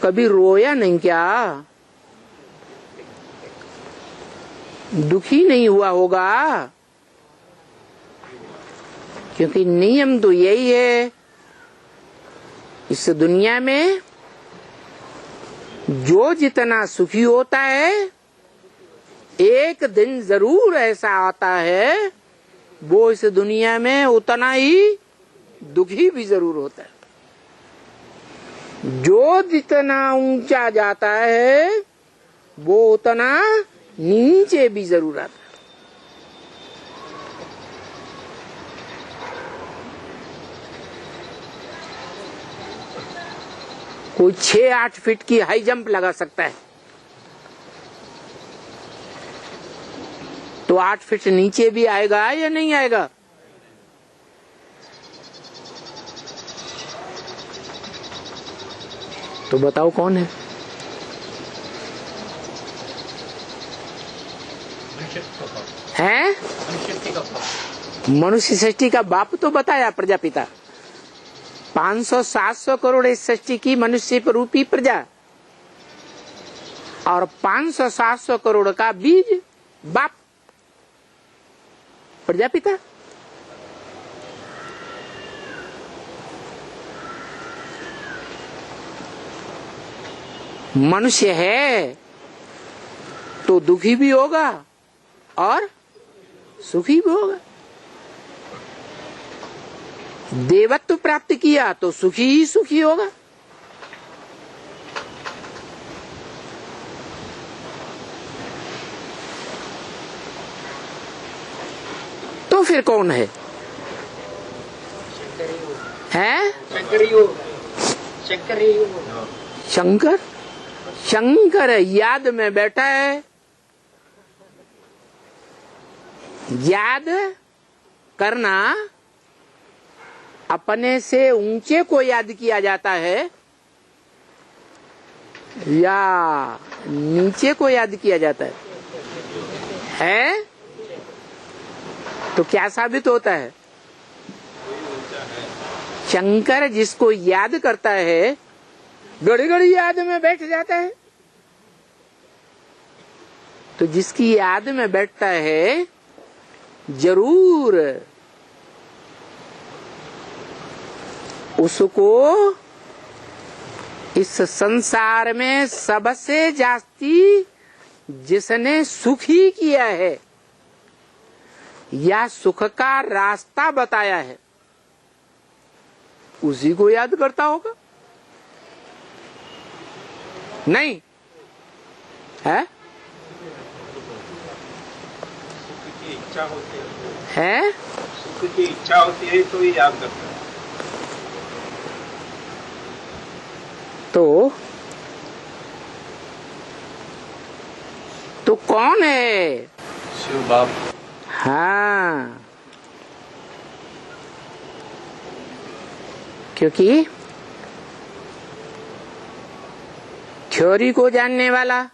कभी रोया नहीं क्या? दुखी नहीं हुआ होगा? क्योंकि नियम तो यही है, इस दुनिया में जो जितना सुखी होता है एक दिन जरूर ऐसा आता है वो इस दुनिया में उतना ही दुखी भी जरूर होता है। जो जितना ऊंचा जाता है वो उतना नीचे भी जरूर आता है। कोई 6-8 फीट की हाई जंप लगा सकता है तो 8 फीट नीचे भी आएगा या नहीं आएगा? तो बताओ कौन है? हैं? मनुष्य सृष्टि का बाप तो बताया प्रजापिता। 500-700 करोड़ इस सृष्टि की मनुष्य रूपी प्रजा और 500-700 करोड़ का बीज बाप प्रजापिता। मनुष्य है तो दुखी भी होगा और सुखी भी होगा। देवत्व प्राप्त किया तो सुखी ही सुखी होगा। तो फिर कौन है? हैं? शंकर। शंकर याद में बैठा है। याद करना अपने से ऊंचे को याद किया जाता है या नीचे को याद किया जाता है? तो क्या साबित होता है? शंकर जिसको याद करता है घड़ी घड़ी याद में बैठ जाता है। तो जिसकी याद में बैठता है जरूर उसको इस संसार में सबसे जास्ती जिसने सुखी किया है या सुख का रास्ता बताया है उसी को याद करता होगा। नहीं है? इच्छा होती है, सुख की इच्छा होती है तो ही याद करता है। तो कौन है? शिव बाप। हाँ, क्योंकि थ्योरी को जानने वाला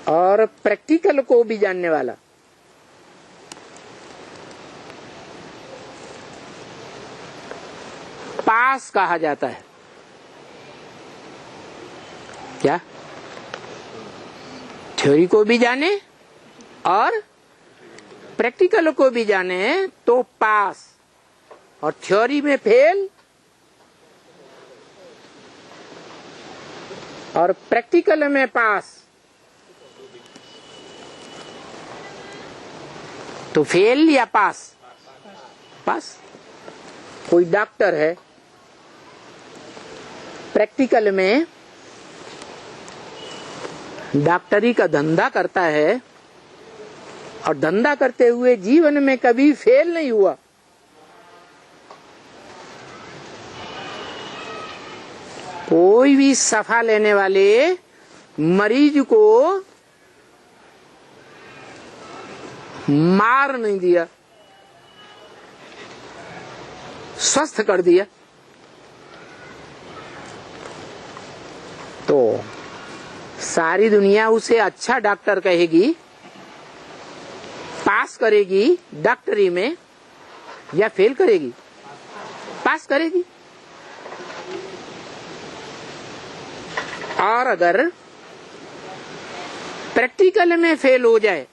और प्रैक्टिकल को भी जानने वाला पास कहा जाता है। क्या? थ्योरी को भी जाने और प्रैक्टिकल को भी जाने तो पास, और थ्योरी में फेल और प्रैक्टिकल में पास। तो फेल या पास? पास। कोई डॉक्टर है, प्रैक्टिकल में डॉक्टरी का धंधा करता है और धंधा करते हुए जीवन में कभी फेल नहीं हुआ। कोई भी सफा लेने वाले मरीज को मार नहीं दिया, स्वस्थ कर दिया। तो सारी दुनिया उसे अच्छा डॉक्टर कहेगी, पास करेगी डॉक्टरी में या फेल करेगी? पास करेगी। और अगर प्रैक्टिकल में फेल हो जाए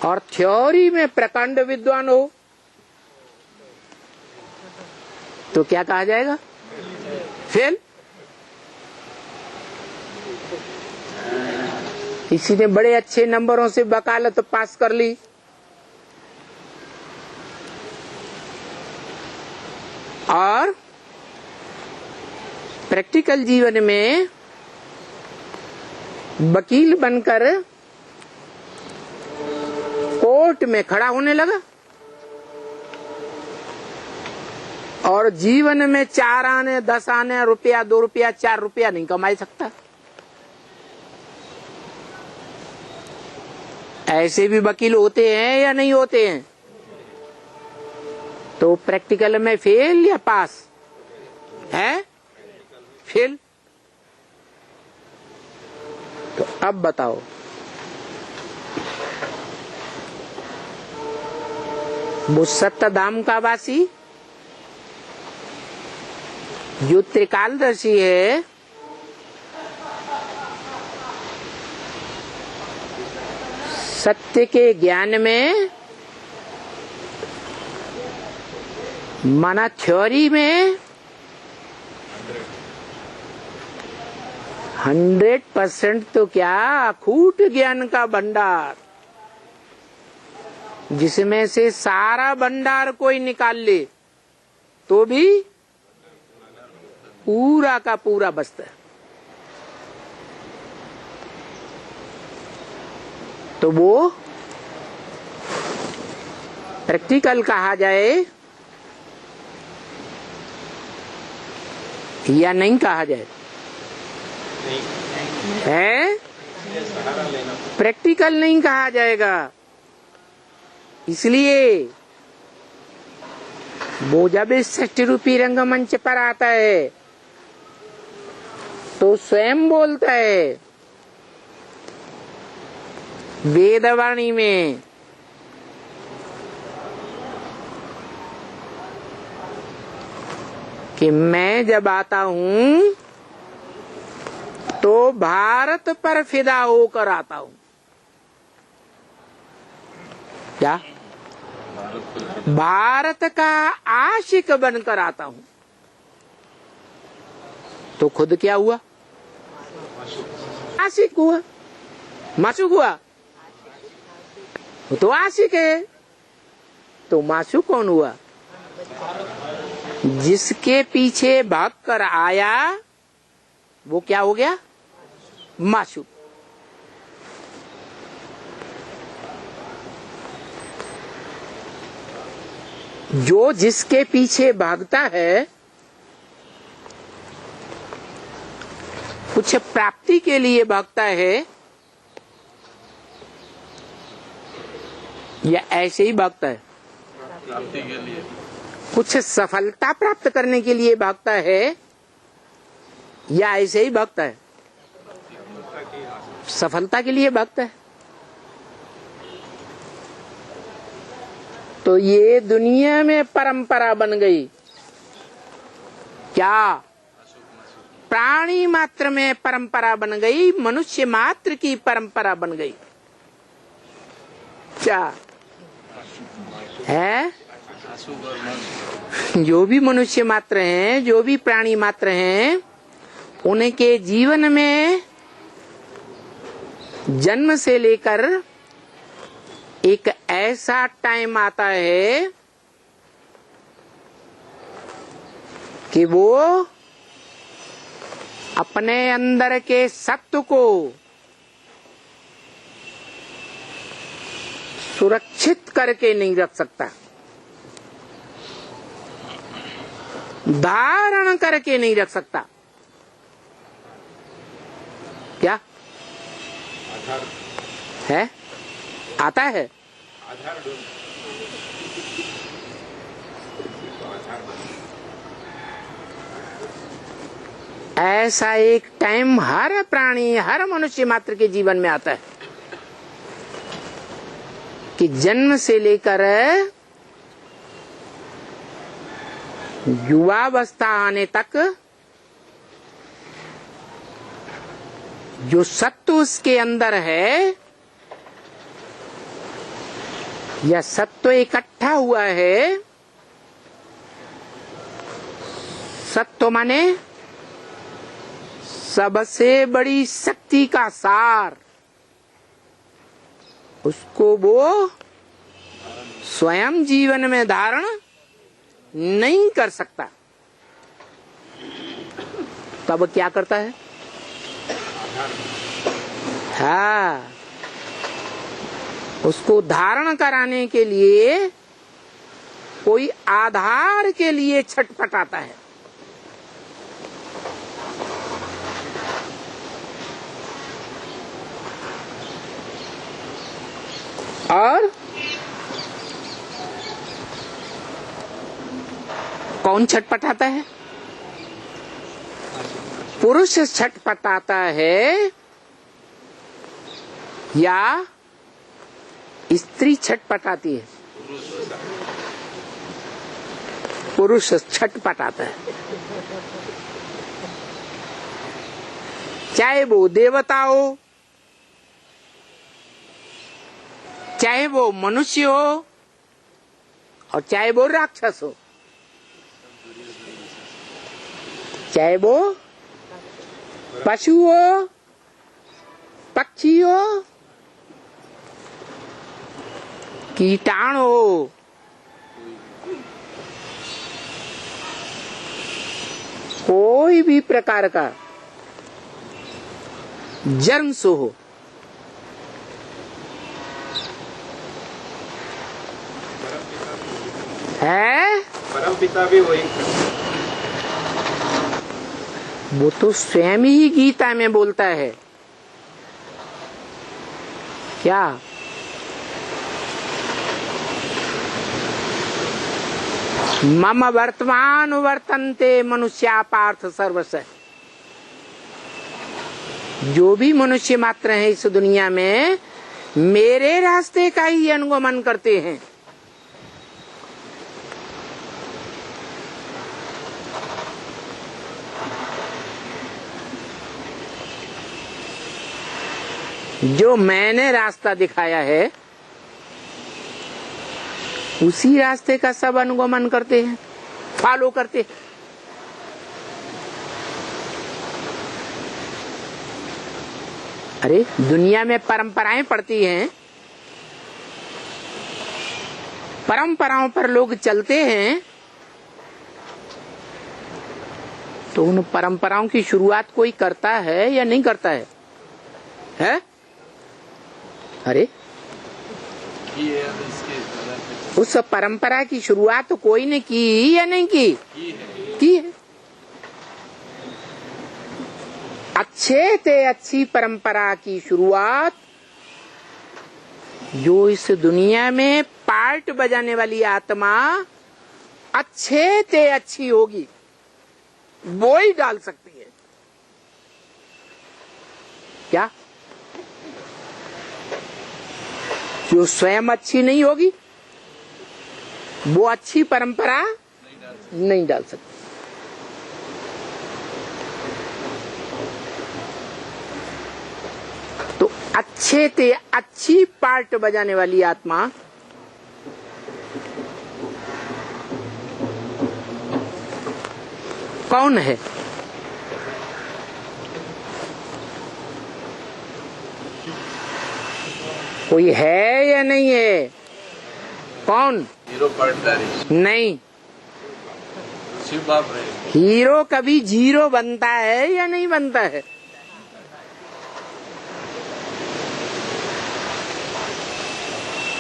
और थ्योरी में प्रकांड विद्वान हो तो क्या कहा जाएगा? फेल। किसी ने बड़े अच्छे नंबरों से वकालत पास कर ली, और प्रैक्टिकल जीवन में वकील बनकर कोर्ट में खड़ा होने लगा और जीवन में 4 आने 10 आने रुपया 2 रुपया 4 रुपया नहीं कमा सकता। ऐसे भी वकील होते हैं या नहीं होते हैं? तो प्रैक्टिकल में फेल या पास है? फेल। तो अब बताओ, वो सत्यधाम का वासी जो त्रिकालदर्शी है, सत्य के ज्ञान में माना थ्योरी में 100% तो क्या अखूट ज्ञान का भंडार, जिसमें से सारा भंडार कोई निकाल ले तो भी पूरा का पूरा बचता है। तो वो प्रैक्टिकल कहा जाए या नहीं कहा जाए? है? प्रैक्टिकल नहीं कहा जाएगा। इसलिए वो जब इस 60 रूपी रंगमंच पर आता है तो स्वयं बोलता है वेदवाणी में कि मैं जब आता हूं तो भारत पर फिदा होकर आता हूं। क्या? भारत का आशिक बनकर आता हूं। तो खुद क्या हुआ? आशिक हुआ। माशूक हुआ? वो तो आशिक है। तो माशूक कौन हुआ? जिसके पीछे भाग कर आया वो क्या हो गया? माशूक। जो जिसके पीछे भागता है कुछ प्राप्ति के लिए भागता है या ऐसे ही भागता है? प्राप्ति के लिए। कुछ सफलता प्राप्त करने के लिए भागता है या ऐसे ही भागता है? सफलता के लिए भागता है। तो ये दुनिया में परंपरा बन गई। क्या? प्राणी मात्र में परंपरा बन गई, मनुष्य मात्र की परंपरा बन गई। क्या है? जो भी मनुष्य मात्र हैं, जो भी प्राणी मात्र हैं, उनके जीवन में जन्म से लेकर एक ऐसा टाइम आता है कि वो अपने अंदर के सत्व को सुरक्षित करके नहीं रख सकता, धारण करके नहीं रख सकता। क्या आधार है? आता है आधार ऐसा एक टाइम हर प्राणी, हर मनुष्य मात्र के जीवन में आता है कि जन्म से लेकर युवावस्था आने तक जो सत्व उसके अंदर है, या सत्व इकट्ठा हुआ है। सत्व माने सबसे बड़ी शक्ति का सार, उसको वो स्वयं जीवन में धारण नहीं कर सकता। तब क्या करता है? हाँ, उसको धारण कराने के लिए कोई आधार के लिए छटपटाता है। और कौन छटपटाता है? पुरुष छटपटाता है या स्त्री छटपटाती है? पुरुष छटपटाता है। चाहे वो देवता हो, चाहे वो मनुष्य हो, और चाहे वो राक्षस हो, चाहे वो पशु हो, पक्षी हो, कीटाणु हो, कोई भी प्रकार का जर्म्स हो, है परमपिता भी वही। वो तो स्वयं ही गीता में बोलता है। क्या? मम वर्तमान वर्तन्ते मनुष्या पार्थ सर्वस्य। जो भी मनुष्य मात्र है इस दुनिया में मेरे रास्ते का ही अनुगमन करते हैं। जो मैंने रास्ता दिखाया है उसी रास्ते का सब अनुगमन करते हैं, फॉलो करते हैं। अरे दुनिया में परंपराएं पड़ती हैं, परंपराओं पर लोग चलते हैं, तो उन परंपराओं की शुरुआत कोई करता है या नहीं करता है? है? अरे उस परंपरा की शुरुआत तो कोई ने की या नहीं की? की है। अच्छे से अच्छी परंपरा की शुरुआत जो इस दुनिया में पार्ट बजाने वाली आत्मा अच्छे से अच्छी होगी वो ही डाल सकती है। क्या? जो स्वयं अच्छी नहीं होगी वो अच्छी परंपरा नहीं डाल सकती। तो अच्छे से अच्छी पार्ट बजाने वाली आत्मा कौन है? कोई है या नहीं है? कौन? हीरो पार्टदारी नहीं। शिव बाप रहे। हीरो कभी जीरो बनता है या नहीं बनता है?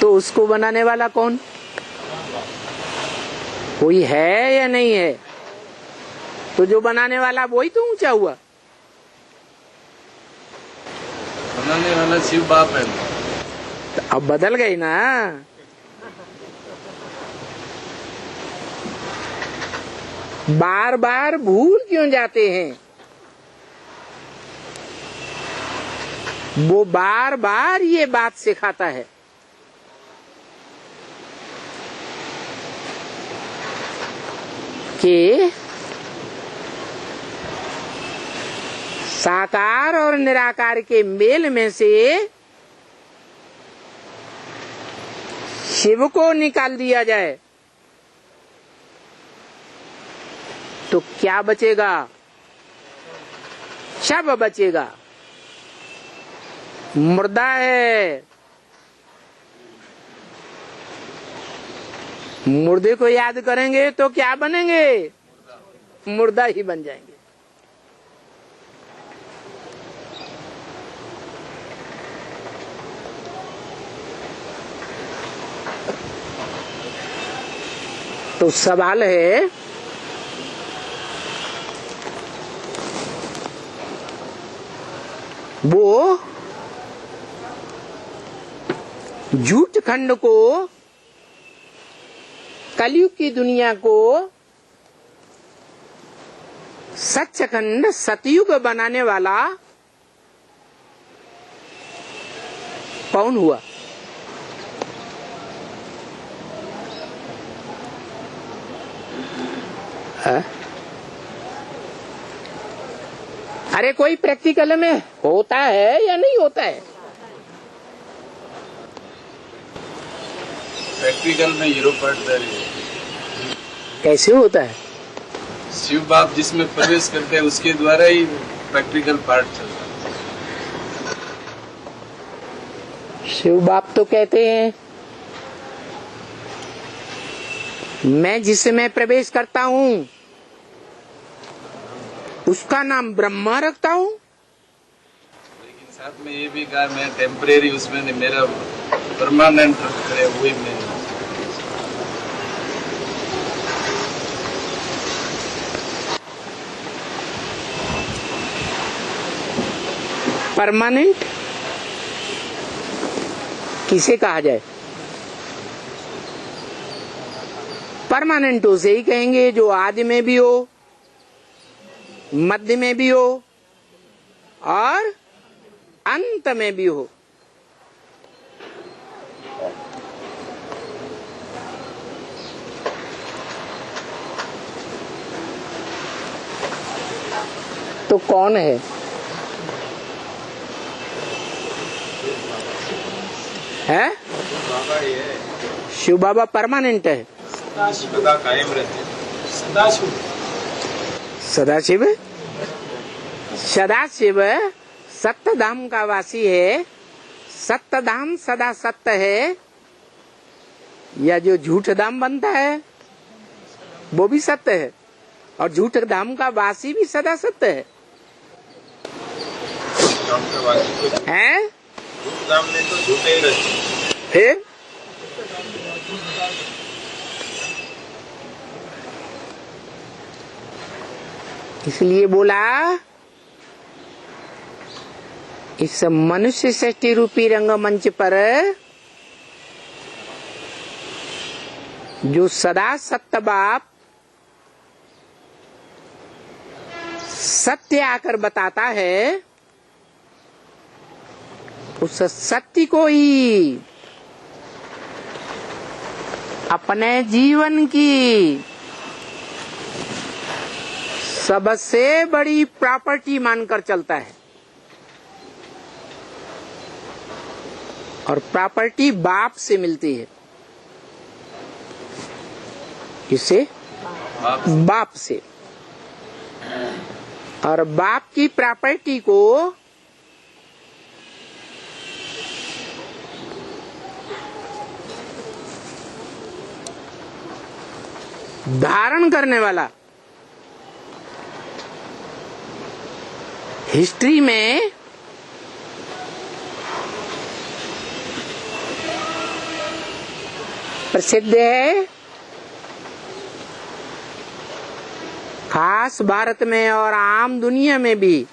तो उसको बनाने वाला कौन? कोई है या नहीं है? तो जो बनाने वाला वही तो ऊंचा हुआ। बनाने वाला शिव बाप है। तो अब बदल गई ना। बार बार भूल क्यों जाते हैं? वो बार बार ये बात सिखाता है कि साकार और निराकार के मेल में से शिव को निकाल दिया जाए तो क्या बचेगा? शव बचेगा, मुर्दा है। मुर्दे को याद करेंगे तो क्या बनेंगे? मुर्दा ही बन जाएंगे। तो सवाल है, वो झूठ खंड को, कलयुग की दुनिया को सच्चखंड सतयुग बनाने वाला कौन हुआ? अरे कोई प्रैक्टिकल में होता है या नहीं होता है? प्रैक्टिकल में हीरो पार्टनर कैसे होता है? शिव बाप जिसमें प्रवेश करते हैं उसके द्वारा ही प्रैक्टिकल पार्ट चलता है। शिव बाप तो कहते हैं मैं जिसमें प्रवेश करता हूँ उसका नाम ब्रह्मा रखता हूँ। लेकिन साथ में ये भी कहा मैं टेम्परेरी उसमें नहीं, मेरा परमानेंट है वही मैं। परमानेंट किसे कहा जाए? परमानेंट उसे ही कहेंगे जो आदि में भी हो, मध्य में भी हो और अंत में भी हो। तो कौन है? है बाबा ही है। शिव बाबा परमानेंट है, सदा कायम रहते हैं। सदाशिव सदाशिव सदाशिव सत्य धाम का वासी है। सत्य धाम सदा सत्य है। या जो झूठ धाम बनता है वो भी सत्य है और झूठ धाम का वासी भी सदा सत्य है। हैं? धाम में तो झूठे ही रहते। फिर इसलिए बोला इस मनुष्य सृष्टि रूपी रंगमंच पर जो सदा सत्य बाप सत्य आकर बताता है, उस सत्य को ही अपने जीवन की सबसे बड़ी प्रॉपर्टी मानकर चलता है। और प्रॉपर्टी बाप से मिलती है। किससे? बाप से। और बाप की प्रॉपर्टी को धारण करने वाला हिस्ट्री में प्रसिद्ध है। खास भारत में और आम दुनिया में भी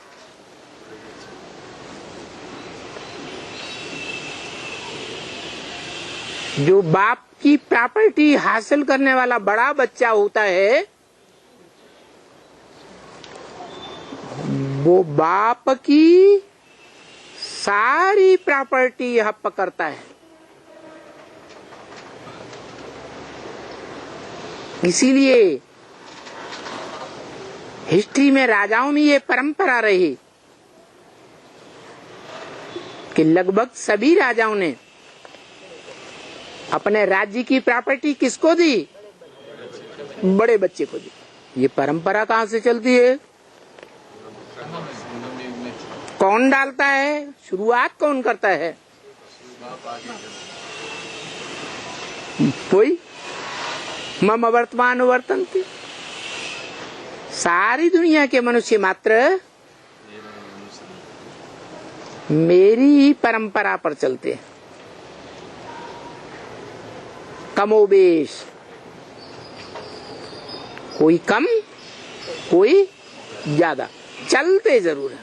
जो बाप की प्रॉपर्टी हासिल करने वाला बड़ा बच्चा होता है वो बाप की सारी प्रॉपर्टी हड़प करता है। इसीलिए हिस्ट्री में राजाओं में ये परंपरा रही कि लगभग सभी राजाओं ने अपने राज्य की प्रॉपर्टी किसको दी? बड़े बच्चे को दी। ये परंपरा कहाँ से चलती है? कौन डालता है? शुरुआत कौन करता है? कोई मम वर्तमान वर्तन्ते। सारी दुनिया के मनुष्य मात्र मेरी ही परंपरा पर चलते हैं, कमोबेश, कोई कम कोई ज्यादा, चलते जरूर है।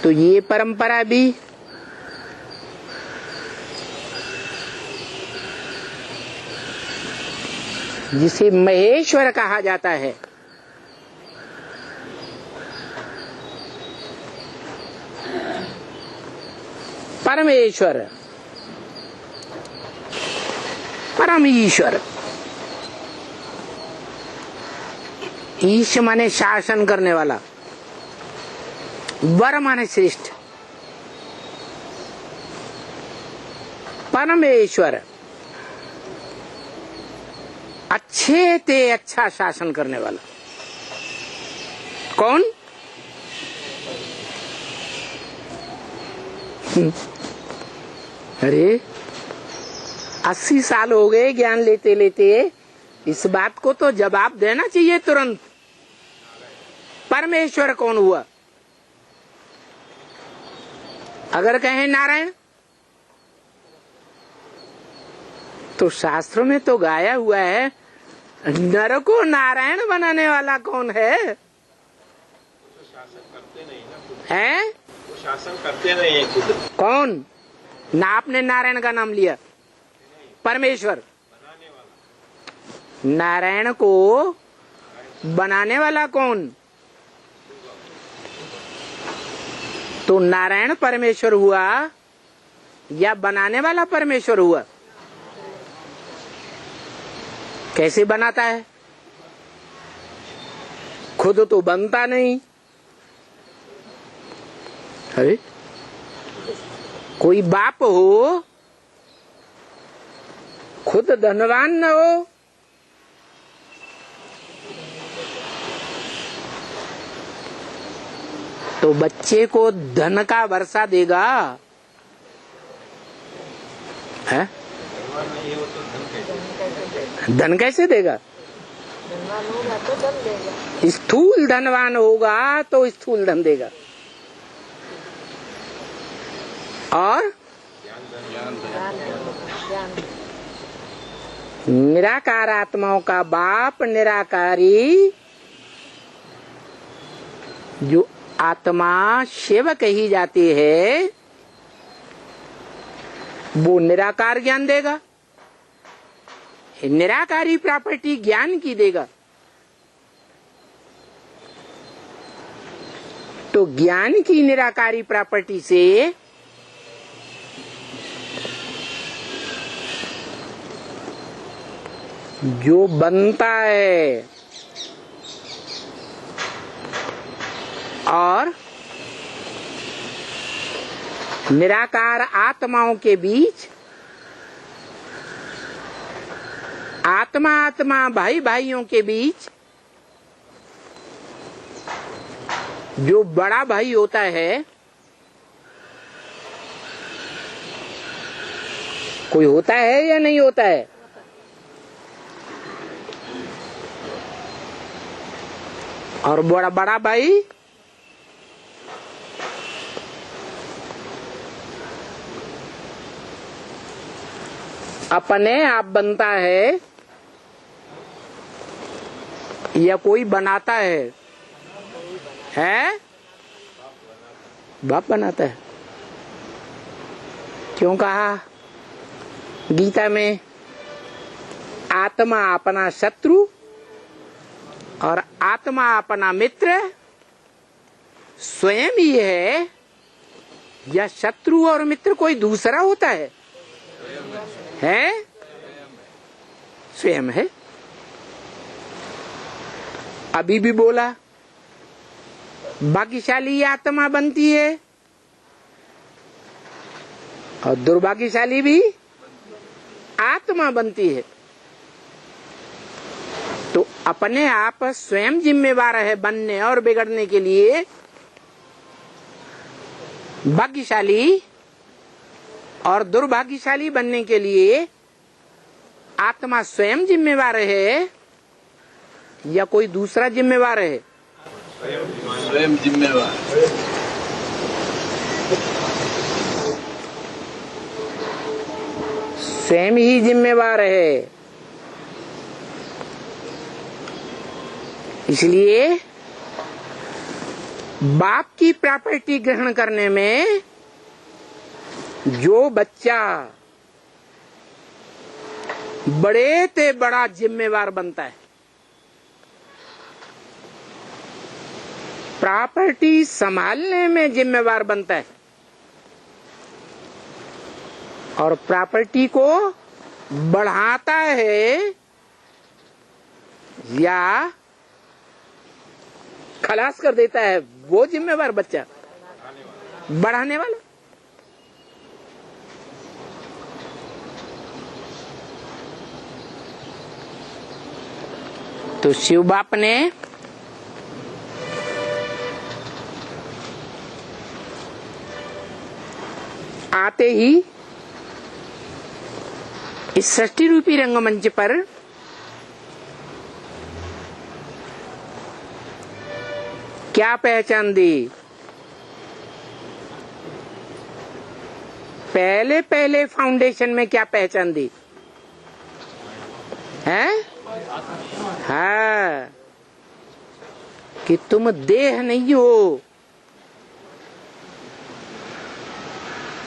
तो ये परंपरा भी जिसे महेश्वर कहा जाता है, परमेश्वर, परम ईश्वर। ईश माने शासन करने वाला, वर माने श्रेष्ठ, परमेश्वर अच्छे ते अच्छा शासन करने वाला। कौन? अरे 80 साल हो गए ज्ञान लेते लेते, इस बात को तो जवाब देना चाहिए तुरंत। परमेश्वर कौन हुआ? अगर कहें नारायण, तो शास्त्रों में तो गाया हुआ है, नर को नारायण बनाने वाला कौन है? तो शासन करते नहीं ना, है? वो शासन करते नहीं है खुद। कौन? ना आपने नारायण का नाम लिया, परमेश्वर। बनाने वाला नारायण को बनाने वाला कौन? तो नारायण परमेश्वर हुआ या बनाने वाला परमेश्वर हुआ? कैसे बनाता है? खुद तो बनता नहीं। अरे कोई बाप हो, खुद धनवान न हो, तो बच्चे को धन का वर्षा देगा? है? नहीं हो तो धन कैसे? धन कैसे देगा? धनवान होगा तो धन देगा। स्थूल धनवान होगा तो स्थूल धन देगा, और निराकार आत्माओं का बाप निराकारी, जो आत्मा शिव कही जाती है, वो निराकार ज्ञान देगा। निराकारी प्रॉपर्टी ज्ञान की देगा। तो ज्ञान की निराकारी प्रॉपर्टी से जो बनता है और निराकार आत्माओं के बीच, आत्मा आत्मा भाई भाइयों के बीच जो बड़ा भाई होता है, कोई होता है या नहीं होता है? और बड़ा भाई अपने आप बनता है या कोई बनाता है? हैं? बाप बनाता है। क्यों कहा गीता में आत्मा अपना शत्रु और आत्मा अपना मित्र स्वयं ही है, या शत्रु और मित्र कोई दूसरा होता है? है? स्वयं है। अभी भी बोला भाग्यशाली आत्मा बनती है और दुर्भाग्यशाली भी आत्मा बनती है। तो अपने आप स्वयं जिम्मेवार है बनने और बिगड़ने के लिए। भाग्यशाली और दुर्भाग्यशाली बनने के लिए आत्मा स्वयं जिम्मेवार है या कोई दूसरा जिम्मेवार है? स्वयं जिम्मेवार। स्वयं ही जिम्मेवार है। इसलिए बाप की प्रॉपर्टी ग्रहण करने में जो बच्चा बड़े से बड़ा जिम्मेवार बनता है, प्रॉपर्टी संभालने में जिम्मेवार बनता है और प्रॉपर्टी को बढ़ाता है या खलास कर देता है, वो जिम्मेवार बच्चा बढ़ाने वाला। तो शिव बाप ने आते ही इस सृष्टि रूपी रंगमंच पर क्या पहचान दी? पहले पहले फाउंडेशन में क्या पहचान दी है? हाँ, कि तुम देह नहीं हो,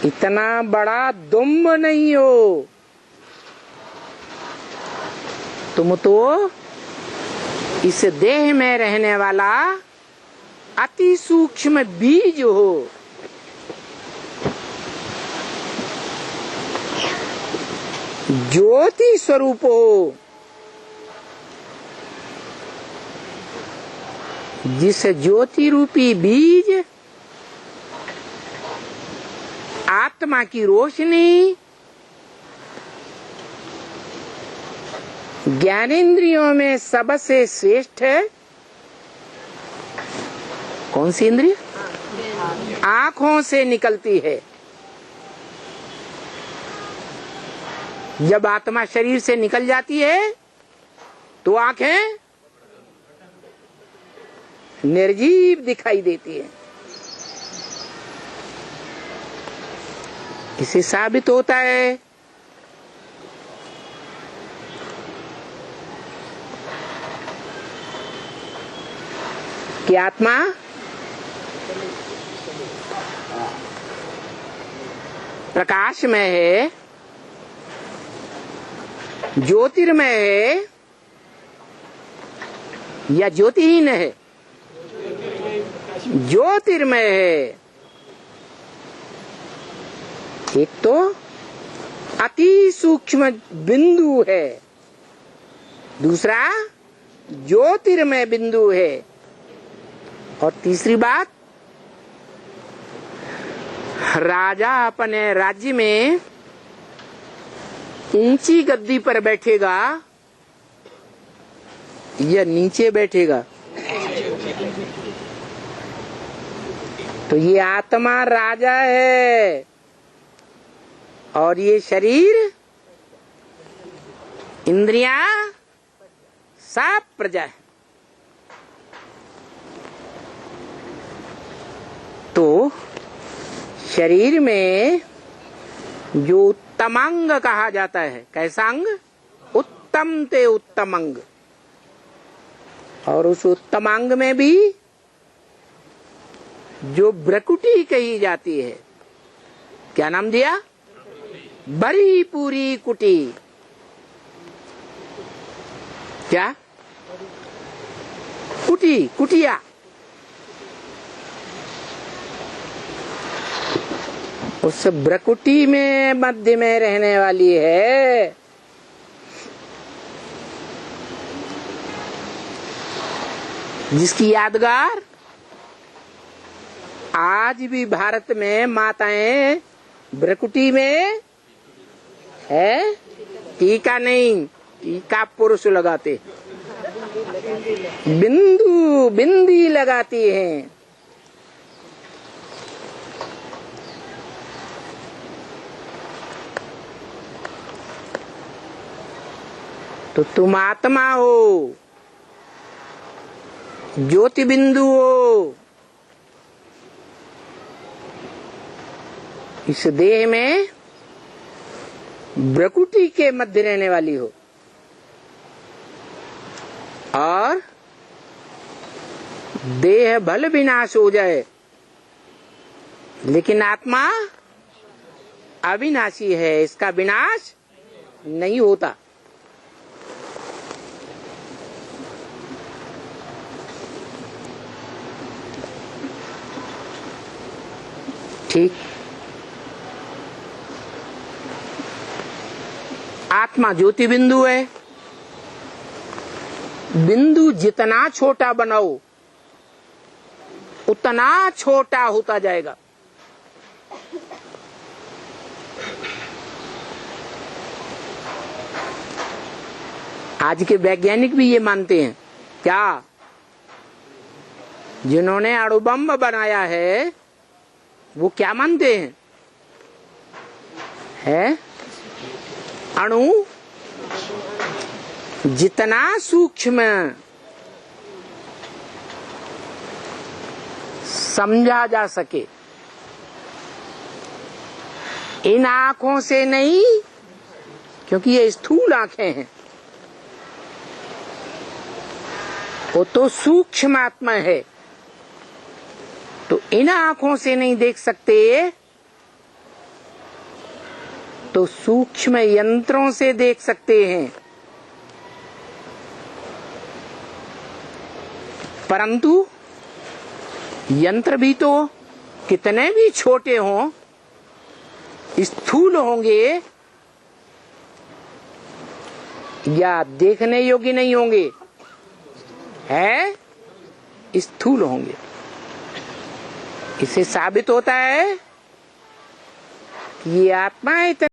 इतना बड़ा दुम्ब नहीं हो, तुम तो इस देह में रहने वाला अति सूक्ष्म बीज हो। ज्योति स्वरूप हो, जिस ज्योति रूपी बीज आत्मा की रोशनी ज्ञानेंद्रियों में सबसे श्रेष्ठ है। कौन सी इंद्रिय? आंखों से निकलती है। जब आत्मा शरीर से निकल जाती है तो आंखें निर्जीव दिखाई देती है। इससे साबित होता है कि आत्मा प्रकाशमय है, ज्योतिर्मय है या ज्योतिहीन है? ज्योतिर्मय है। एक तो अति सूक्ष्म बिंदु है, दूसरा ज्योतिर्मय बिंदु है, और तीसरी बात, राजा अपने राज्य में ऊंची गद्दी पर बैठेगा या नीचे बैठेगा? तो ये आत्मा राजा है और ये शरीर, इंद्रियां सब प्रजा है। तो शरीर में जो उत्तम अंग कहा जाता है, कैसा अंग? उत्तम ते उत्तम अंग। और उस उत्तम अंग में भी जो भ्रकुटी कही जाती है, क्या नाम दिया? बड़ी पूरी कुटी। क्या? कुटी, कुटिया। उस भ्रकुटी में मध्य में रहने वाली है। जिसकी यादगार आज भी भारत में माताएं भ्रकुटी में है, टीका नहीं, टीका पुरुष लगाते, बिंदु बिंदी लगाती हैं। तो तुम आत्मा हो, ज्योति बिंदु हो, इस देह में भ्रकुटी के मध्य रहने वाली हो, और देह भले विनाश हो जाए लेकिन आत्मा अविनाशी है, इसका विनाश नहीं होता। ठीक, आत्मा ज्योति बिंदु है। बिंदु जितना छोटा बनाओ उतना छोटा होता जाएगा। आज के वैज्ञानिक भी ये मानते हैं। क्या? जिन्होंने अणु बम बनाया है वो क्या मानते हैं? है अणु जितना सूक्ष्म समझा जा सके, इन आंखों से नहीं, क्योंकि ये स्थूल आंखें हैं, वो तो सूक्ष्म आत्मा है, तो इन आंखों से नहीं देख सकते तो सूक्ष्म यंत्रों से देख सकते हैं। परंतु यंत्र भी तो कितने भी छोटे हों, स्थूल होंगे या देखने योग्य नहीं होंगे, है स्थूल होंगे। इससे साबित होता है कि ये आत्मा इतनी